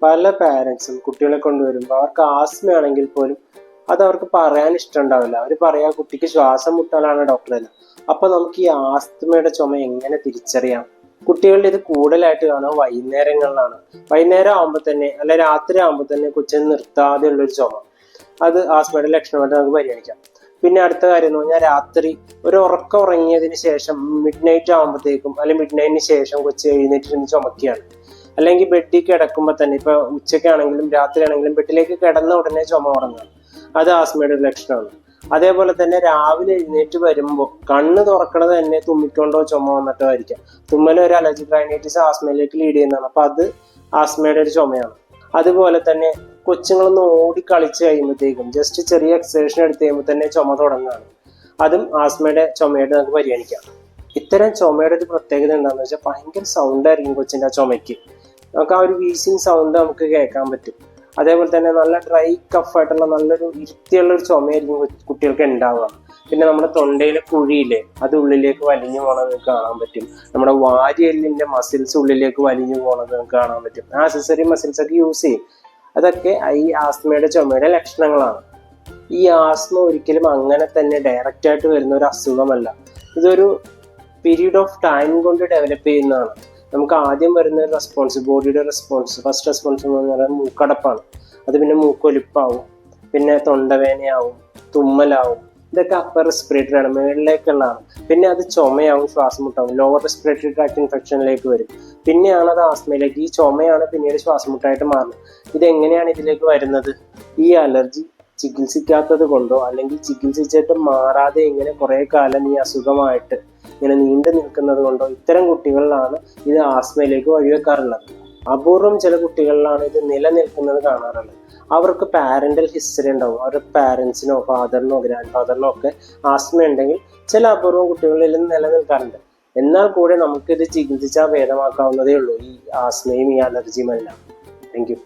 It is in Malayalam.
പല പാരൻസും കുട്ടികളെ കൊണ്ടുവരുമ്പോൾ അവർക്ക് ആസ്മയാണെങ്കിൽ പോലും അത് അവർക്ക് പറയാൻ ഇഷ്ടമുണ്ടാവില്ല. അവർ പറയാ കുട്ടിക്ക് ശ്വാസം മുട്ടാലാണ് ഡോക്ടറല്ല. അപ്പൊ നമുക്ക് ഈ ആസ്മയുടെ ചുമ എങ്ങനെ തിരിച്ചറിയാം? കുട്ടികളിൽ ഇത് കൂടുതലായിട്ട് കാണുക വൈകുന്നേരങ്ങളിലാണ്. വൈകുന്നേരം ആകുമ്പോൾ തന്നെ അല്ല രാത്രി ആകുമ്പോൾ തന്നെ കൊച്ചിന് നിർത്താതെ ഉള്ളൊരു ചുമ, അത് ആസ്മയുടെ ലക്ഷണമായിട്ട് നമുക്ക് പരിഗണിക്കാം. പിന്നെ അടുത്ത കാര്യം എന്ന് പറഞ്ഞാൽ രാത്രി ഒരു ഉറക്കം ഉറങ്ങിയതിന് ശേഷം മിഡ് നൈറ്റ് ആകുമ്പോഴത്തേക്കും അല്ലെങ്കിൽ മിഡ് നൈറ്റിന് ശേഷം കൊച്ചു എഴുന്നേറ്റിരുന്ന് ചുമക്കുകയാണ്. അല്ലെങ്കിൽ ബെഡിൽ കിടക്കുമ്പോൾ തന്നെ ഇപ്പൊ ഉച്ചയ്ക്കാണെങ്കിലും രാത്രിയാണെങ്കിലും ബെഡിലേക്ക് കിടന്ന ഉടനെ ചുമ തുടങ്ങുക, അത് ആസ്മയുടെ ഒരു ലക്ഷണമാണ്. അതേപോലെ തന്നെ രാവിലെ എഴുന്നേറ്റ് വരുമ്പോൾ കണ്ണ് തുറക്കണത് തന്നെ തുമ്മിക്കൊണ്ടോ ചുമ വന്നിട്ടോ ആയിരിക്കാം. തുമ്മൽ ഒരു അലർജിക് റൈനൈറ്റിസ് ആസ്മയിലേക്ക് ലീഡ് ചെയ്യുന്നതാണ്. അപ്പൊ അത് ആസ്മയുടെ ഒരു ചുമയാണ്. അതുപോലെ തന്നെ കൊച്ചുങ്ങളൊന്ന് ഓടി കളിച്ച് കഴിയുമ്പോഴത്തേക്കും ജസ്റ്റ് ചെറിയ എക്സസൈഷൻ എടുത്ത് കഴിയുമ്പോൾ തന്നെ ചുമ തുടങ്ങുകയാണ്, അതും ആസ്മയുടെ ചുമയായിട്ട് നമുക്ക് പരിഗണിക്കാം. ഇത്തരം ചുമയുടെ ഒരു പ്രത്യേകത എന്താണെന്ന് വെച്ചാൽ ഭയങ്കര സൗണ്ട് ആയിരിക്കും കൊച്ചിൻ്റെ ആ ചുമയ്ക്ക്. നമുക്ക് ആ ഒരു വീസിങ് സൗണ്ട് നമുക്ക് കേൾക്കാൻ പറ്റും. അതേപോലെ തന്നെ നല്ല ഡ്രൈ കഫായിട്ടുള്ള നല്ലൊരു ഇരുത്തിയുള്ള ഒരു ചുമയായിരിക്കും കുട്ടികൾക്ക് ഉണ്ടാവുക. പിന്നെ നമ്മുടെ തൊണ്ടയിലെ കുഴിയില്ലേ, അത് ഉള്ളിലേക്ക് വലിഞ്ഞു പോണത് കാണാൻ പറ്റും. നമ്മുടെ വാരിയെല്ലിന്റെ മസിൽസ് ഉള്ളിലേക്ക് വലിഞ്ഞു പോണത് കാണാൻ പറ്റും. ആക്സസറി മസിൽസ് ഒക്കെ യൂസ് ചെയ്യും. അതൊക്കെ ഈ ആസ്മയുടെ ചുമയുടെ ലക്ഷണങ്ങളാണ്. ഈ ആസ്മ ഒരിക്കലും അങ്ങനെ തന്നെ ഡയറക്റ്റ് ആയിട്ട് വരുന്ന ഒരു അസുഖമല്ല. ഇതൊരു പീരീഡ് ഓഫ് ടൈം കൊണ്ട് ഡെവലപ്പ് ചെയ്യുന്നതാണ്. നമുക്ക് ആദ്യം വരുന്ന റെസ്പോൺസ്, ബോഡിയുടെ റെസ്പോൺസ്, ഫസ്റ്റ് റെസ്പോൺസ് എന്ന് പറയുന്നത് മൂക്കടപ്പാണ്. അത് പിന്നെ മൂക്കൊലിപ്പാവും, പിന്നെ തൊണ്ടവേനയാവും, തുമ്മലാവും. ഇതൊക്കെ അപ്പർ റെസ്പിറേറ്ററി ആണ്, മുകളിലേക്കുള്ളതാണ്. പിന്നെ അത് ചുമയാവും, ശ്വാസം മുട്ടാവും, ലോവർ റെസ്പിറേറ്ററി ട്രാക്ട് ഇൻഫെക്ഷനിലേക്ക് വരും. പിന്നെയാണ് അത് ആസ്മയിലേക്ക്. ഈ ചുമയാണ് പിന്നീട് ശ്വാസം മുട്ടായിട്ട് മാറുന്നത്. ഇതെങ്ങനെയാണ് ഇതിലേക്ക് വരുന്നത്? ഈ അലർജി ചികിത്സിക്കാത്തത് കൊണ്ടോ അല്ലെങ്കിൽ ചികിത്സിച്ചിട്ട് മാറാതെ ഇങ്ങനെ കുറെ കാലം ഈ അസുഖമായിട്ട് ഇങ്ങനെ നീണ്ടു നിൽക്കുന്നത് കൊണ്ടോ ഇത്തരം കുട്ടികളിലാണ് ഇത് ആസ്മയിലേക്ക് വഴിവെക്കാറുള്ളത്. അപൂർവം ചില കുട്ടികളിലാണ് ഇത് നിലനിൽക്കുന്നത് കാണാറുള്ളത്. അവർക്ക് പാരന്റൽ ഹിസ്റ്ററി ഉണ്ടാവും. അവരുടെ പാരൻസിനോ ഫാദറിനോ ഗ്രാൻഡ് ഫാദറിനോ ഒക്കെ ആസ്മ ഉണ്ടെങ്കിൽ ചില അപൂർവം കുട്ടികളിൽ നിലനിൽക്കാറുണ്ട്. എന്നാൽ കൂടെ നമുക്കിത് ചികിത്സിച്ചാൽ ഭേദമാക്കാവുന്നതേ ഉള്ളൂ, ഈ ആസ്മയും ഈ അലർജിയും എല്ലാം. Thank you.